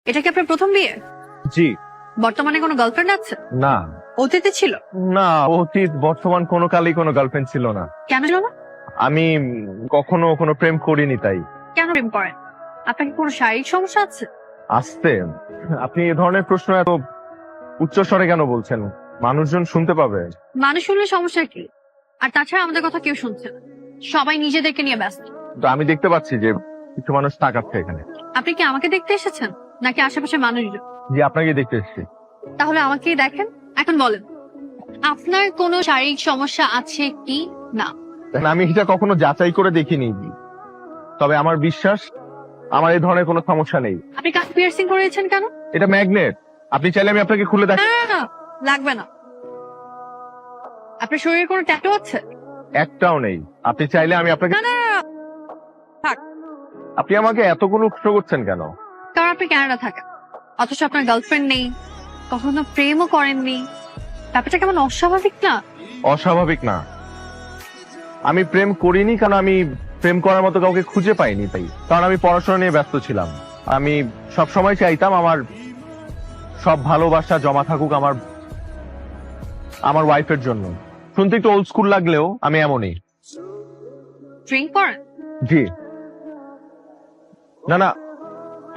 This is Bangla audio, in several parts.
এটা কি আপনার প্রথম বিয়ে? জি। বর্তমানে কোনো গার্লফ্রেন্ড আছে? না অতীতে ছিল? না, অতীত বর্তমান কোনো কালেই কোনো গার্লফ্রেন্ড ছিল না। কেন ছিল না? আমি কখনো কোনো প্রেম করিনি তাই। কেন প্রেম করেন? আপনার কি কোনো শারীরিক সমস্যা আছে? আসতে আপনি এ ধরনের প্রশ্ন এত উচ্চ স্বরে কেন বলছেন? মানুষজন শুনতে পাবে। মানুষ শুনলে সমস্যা কি? আর তাছাড়া আমাদের কথা কেউ শুনছে না, সবাই নিজেদেরকে নিয়ে ব্যস্ত। তো আমি দেখতে পাচ্ছি যে কিছু মানুষ তাকাচ্ছে এখানে। আপনি কি আমাকে দেখতে এসেছেন নাকি আশেপাশে মানুষজন? জি, আপনাকে দেখতে এসেছি। তাহলে আমাকেই দেখেন। এখন বলেন, আপনার কোনো শারীরিক সমস্যা আছে কি না? দেখেন, আমি এটা কখনো যাচাই করে দেখিনি, তবে আমার বিশ্বাস আমার এই ধরনের কোনো সমস্যা নেই। আপনি কান পিয়ার্সিং করেছেন কেন? এটা ম্যাগনেট, আপনি চাইলে আমি আপনাকে খুলে দেখ। না না, না, লাগবে না। আপনার শরীরে কোনো ট্যাটু আছে? একটাও নেই। আপনি চাইলে আমি আপনাকে। না না না, থাক। আপনি আমাকে এতগুলো প্রশ্ন করছেন কেন? কারণ আপনি কানাডা থাকেন, অথচ আপনার গার্লফ্রেন্ড নেই, কখনো প্রেমও করেননি। ব্যাপারটা কেমন অস্বাভাবিক না? অস্বাভাবিক না। আমি প্রেম করিনি কারণ আমি প্রেম করার মতো কাউকে খুঁজে পাইনি তাই। কারণ আমি পড়াশোনা নিয়ে ব্যস্ত ছিলাম। আমি সব সময় চাইতাম আমার সব ভালোবাসা জমা থাকুক আমার ওয়াইফের জন্য। শুনতে একটু ওল্ড স্কুল লাগলেও আমি এমনই। ড্রিঙ্ক করেন? জি। না না,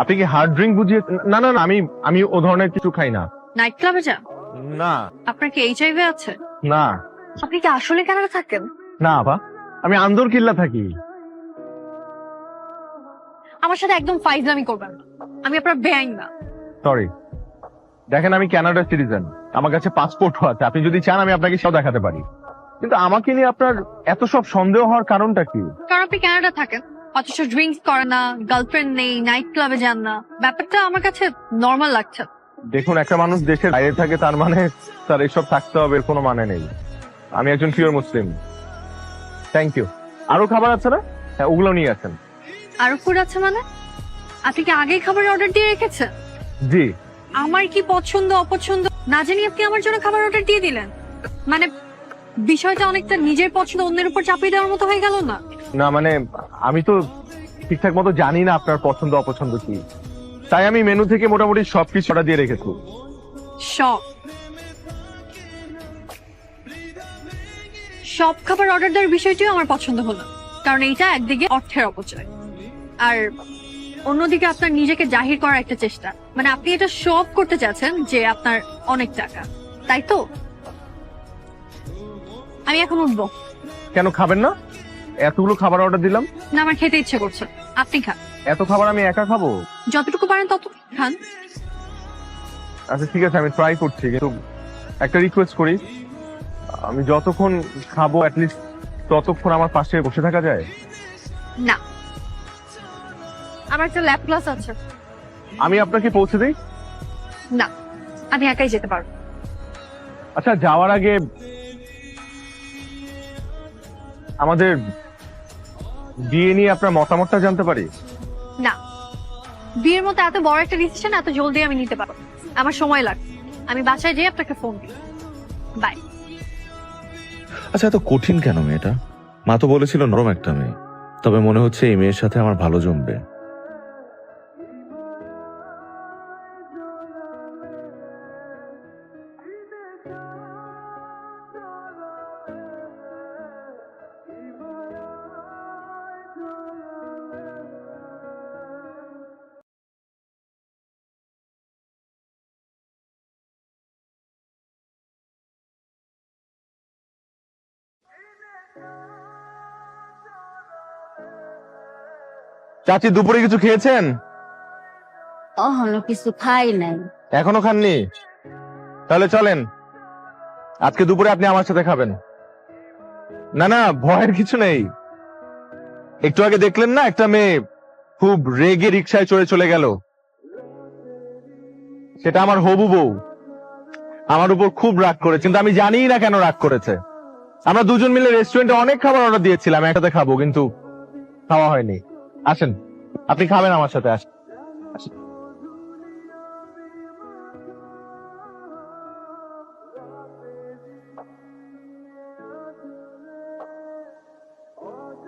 আপনি কি হার্ড ড্রিঙ্ক বুঝিয়ে? না না না, আমি ও ধরনের কিছু খাই না। নাইট ক্লাবে যান? না আপনার কি এইচআইভি আছে? না আপনি কি আসলে কানাডা থাকেন? না আপা, আমি আন্দর কিল্লা থাকি। আমার সাথে একদম ফাইজলামি করবেন না, আমি আপনার বেআইন না। সরি। দেখেন, আমি কানাডার সিটিজেন, আমার কাছে পাসপোর্টও আছে। আপনি যদি চান আমি আপনাকে সব দেখাতে পারি। কিন্তু আমাকে নিয়ে আপনার এত সব সন্দেহ হওয়ার কারণটা কি? কারণ আপনি কানাডা থাকেন, অথচ ড্রিঙ্কস করেন না, গার্লফ্রেন্ড নেই, নাইট ক্লাবে যান না। ব্যাপারটা আমার কাছে নর্মাল লাগছে। দেখুন, একটা মানুষ দেশের বাইরে থাকে তার মানে তার এসব থাকতে হবে এর কোনো মানে নেই। আমি একজন পিওর মুসলিম। Thank you. আরো খাবার আছে না? হ্যাঁ, ওগুলো নিয়ে আসেন। আরো ফুড আছে মানে? আপনি কি আগেই খাবার অর্ডার দিয়ে রেখেছেন? জি। আমার কি পছন্দ অপছন্দ না জানি আপনি আমার জন্য খাবার অর্ডার দিয়ে দিলেন? মানে বিষয়টা অনেকটা নিজের পছন্দ অন্যের উপর চাপিয়ে দেওয়ার মতো হয়ে গেল না? না মানে, আমি তো ঠিকঠাক মতো জানি না আপনার পছন্দ অপছন্দ কি, তাই আমি মেনু থেকে মোটামুটি সবকিছু অর্ডার দিয়ে রেখেছি। সব সব খাবার অর্ডার দেওয়ার বিষয়টিও আমার পছন্দ হলো, কারণ এইটা একদিকে অর্থের অপচয়, আর অন্যদিকে আপনার নিজেকে জাহির করার একটা চেষ্টা। মানে আপনি এটা শো অফ করতে চাচ্ছেন যে আপনার অনেক টাকা, তাই তো? আমি এখন উঠবো। কেন খাবেন না? এতগুলো খাবার অর্ডার দিলাম। না, আমার খেতে ইচ্ছে করছে, আপনি খান। এত খাবার আমি একা খাবো? যতটুকু পারেন তত খান। আচ্ছা ঠিক আছে, আমি ট্রাই করছি, কিন্তু একটা রিকোয়েস্ট করি, আমি যতক্ষণ খাবো অ্যাটলিস্ট ততক্ষণ আমার পাশে বসে থাকা যায়? না, আমার একটা ল্যাব ক্লাস আছে। আমি আপনাকে পৌঁছে দিই? না, আমি একাই যেতে পারবো। আচ্ছা, যাওয়ার আগে আমাদের বিয়ে নিয়ে আপনার মতামতটা জানতে পারি? না, বিয়ের মতো এত বড় একটা ডিসিশন এত জলদি আমি নিতে পারবো না। আমার সময় লাগবে। আমি বাসায় যেয়ে আপনাকে ফোন দিই। বাই। আচ্ছা, এত কঠিন কেন মেয়েটা? মা তো বলেছিল নরম একটা মেয়ে, তবে মনে হচ্ছে এই মেয়ের সাথে আমার ভালো জমবে। চাচি, দুপুরে কিছু খেয়েছেন? অহনো কিছু খাই নাই। এখনো খাননি? তাহলে চলেন, আজকে দুপুরে আপনি আমার সাথে খাবেন। না না, ভয়ের কিছু নেই। একটু আগে দেখলেন না, একটা মেয়ে খুব রেগে রিকশায় চড়ে চলে গেল। সেটা আমার হবু বউ। আমার উপর খুব রাগ করেছে, কিন্তু আমি জানি না কেন রাগ করেছে। আমরা দুজন মিলে রেস্টুরেন্টে অনেক খাবার অর্ডার দিয়েছিলাম একসাথে খাবো, কিন্তু খাওয়া হয়নি। আসেন, আপনি খাবেন আমার সাথে, আসেন। আসেন।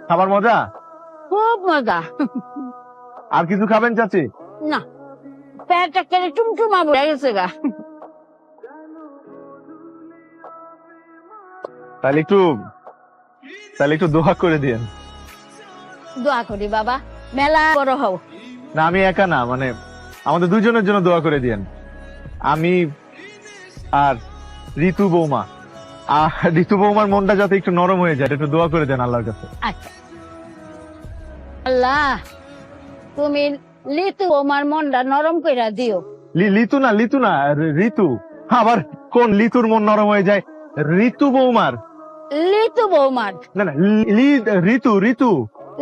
খাবার মজা? খুব মজা। আর কিছু খাবেন চাচি? না, চেহারাটা কেন টুমটুমা বলে গেছে গা। তাহলে একটু দোয়া করে দিয়েন। দোয়া করি বাবা, মেলা বড় হও। না আমি একা না, মানে আমাদের দুজনের জন্য দোয়া করে দিয়েন। আমি আর ঋতু বৌমা, আর ঋতু বৌমার মনটা যাতে একটু নরম হয়ে যায়, একটু দোয়া করে দেন আল্লাহর কাছে। আচ্ছা আল্লাহ, তুমি লিতু আমার মনটা নরম কইরা দিও। লিতু না ঋতু। আবার কোন লিতুর মন নরম হয়ে যায়? ঋতু বৌমার। লিতু বৌমার। না ঋতু।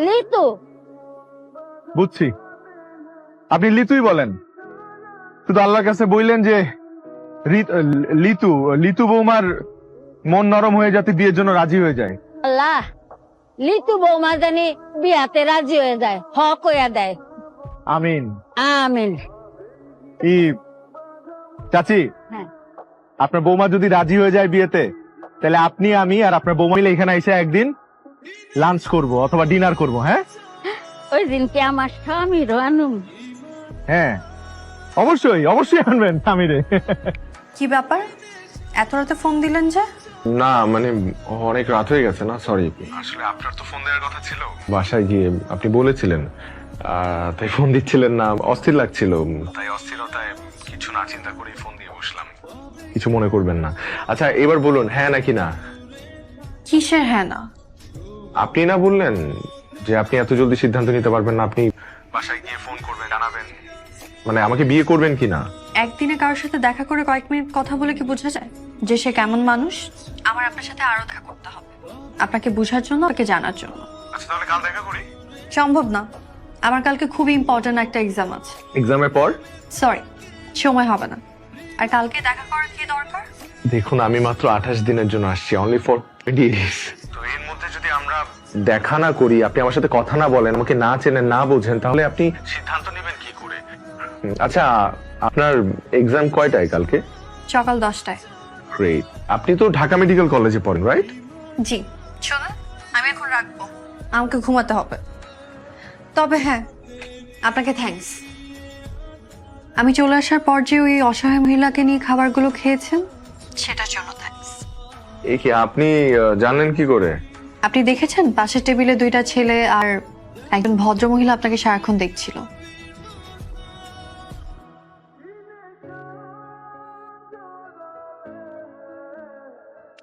লিতু। বুঝছি, আপনি লিতুই বলেন। শুধু আল্লাহর কাছে বললেন যে লিতু বৌমার মন নরম হয়ে যাতে বিয়ের জন্য রাজি হয়ে যায়। আল্লাহ, লিতু বৌমা জানি বিয়াতে রাজি হয়ে যায়, হক হইয়া দেয়। আমিন। আমিন। চাচি, হ্যাঁ। আপনার বৌমা যদি রাজি হয়ে যায় বিয়েতে, তাহলে আপনি, আমি আর আপনার বৌমা মিলে এখানে এসে একদিন লাঞ্চ করব অথবা ডিনার করব। হ্যাঁ ওই দিনকে আমার স্বামীর আনুম। হ্যাঁ, অবশ্যই আনবেন স্বামীরে। কি ব্যাপার, এত রাতে ফোন দিলেন যে? না মানে অনেক রাত হয়ে গেছে না, সরি। আসলে আপনার তো ফোন দেওয়ার কথা ছিল, বাসায় গিয়ে আপনি বলেছিলেন, তাই ফোন দিচ্ছিলেন না, অস্থির লাগছিল, তাই অস্থিরতায় কিছু না চিন্তা করে ফোন দিয়ে বসলাম। কিছু মনে করবেন না। আচ্ছা এবার বলুন, হ্যাঁ নাকি না? কিসের হ্যাঁ না? আপনি না বললেন যে আপনি এত জলদি সিদ্ধান্ত নিতে পারবেন না, আপনি বাসায় গিয়ে ফোন করবেন, জানাবেন, মানে আমাকে বিয়ে করবেন কিনা। একদিনে কারোর সাথে দেখা করে কয়েক মিনিট কথা বলে কি বোঝা যায় যে সে কেমন মানুষ? আমার আপনার সাথে আরো দেখা করতে হবে, আপনাকে বোঝার জন্য, আপনাকে জানার জন্য। আচ্ছা তাহলে কাল দেখা করি। সম্ভব না, আমার কালকে খুবই ইম্পর্টেন্ট একটা এক্সাম আছে। এক্সামের পর? সরি, সময় হবে না। আর কালকে দেখা করার কি দরকার? দেখুন আমি মাত্র 28 দিনের জন্য আসছি, অনলি ফর 20 days। তো এর মধ্যে যদি আমরা দেখা না করি, আপনি আমার সাথে কথা না বলেন, আমাকে না চেনেন, না বোঝেন, তাহলে আপনি সিদ্ধান্ত নেবেন কি করে? আচ্ছা আপনার এক্সাম কয়টায় কালকে? সকাল 10টায়। গ্রেট। আপনি তো ঢাকা মেডিকেল কলেজে পড়েন, রাইট? জি। শোনা, আমি এখন রাখবো, আমাকে ঘুমাতে হবে। তবে হ্যাঁ, আপনাকে থ্যাঙ্কস। আমি চলে আসার পর যে ওই অসহায় মহিলাকে নিয়ে খাবারগুলো খেয়েছেন, সেটার জন্য থ্যাঙ্কস। এই কি আপনি জানলেন কি করে? আপনি দেখেছেন পাশের টেবিলে 2টা ছেলে আর একজন ভদ্র মহিলা আপনাকে সারাক্ষণ দেখছিল।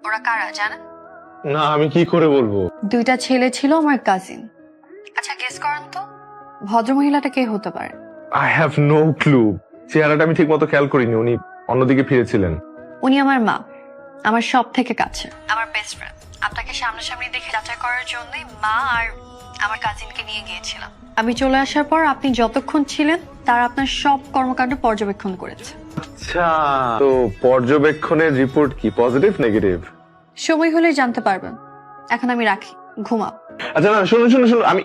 ওরা কারা জানেন? না আমি কি করে বলবো। 2টা ছেলে ছিল আমার কাজিন। আচ্ছা গেস করেন তো ভদ্র মহিলাটা কে হতে পারে? I have no clue. চেহারাটা আমি ঠিক মতো খেয়াল করিনি, উনি অন্যদিকে ফিরেছিলেন। উনি আমার মা, আমার সব থেকে কাছে, আমার বেস্ট ফ্রেন্ড। আপনাকে সামনাসামনি দেখে যাচাই করার জন্যই মা আর আমার কাজিনকে নিয়ে গিয়েছিলাম। আমি চলে আসার পর আপনি যতক্ষণ ছিলেন তার আপনার সব কর্মকাণ্ড পর্যবেক্ষণ করেছে। আচ্ছা তো পর্যবেক্ষণের রিপোর্ট কি, পজিটিভ নেগেটিভ? সময় হলে জানতে পারবেন। এখন আমি রাখি, ঘুমাও। আচ্ছা না শুনুন, আমি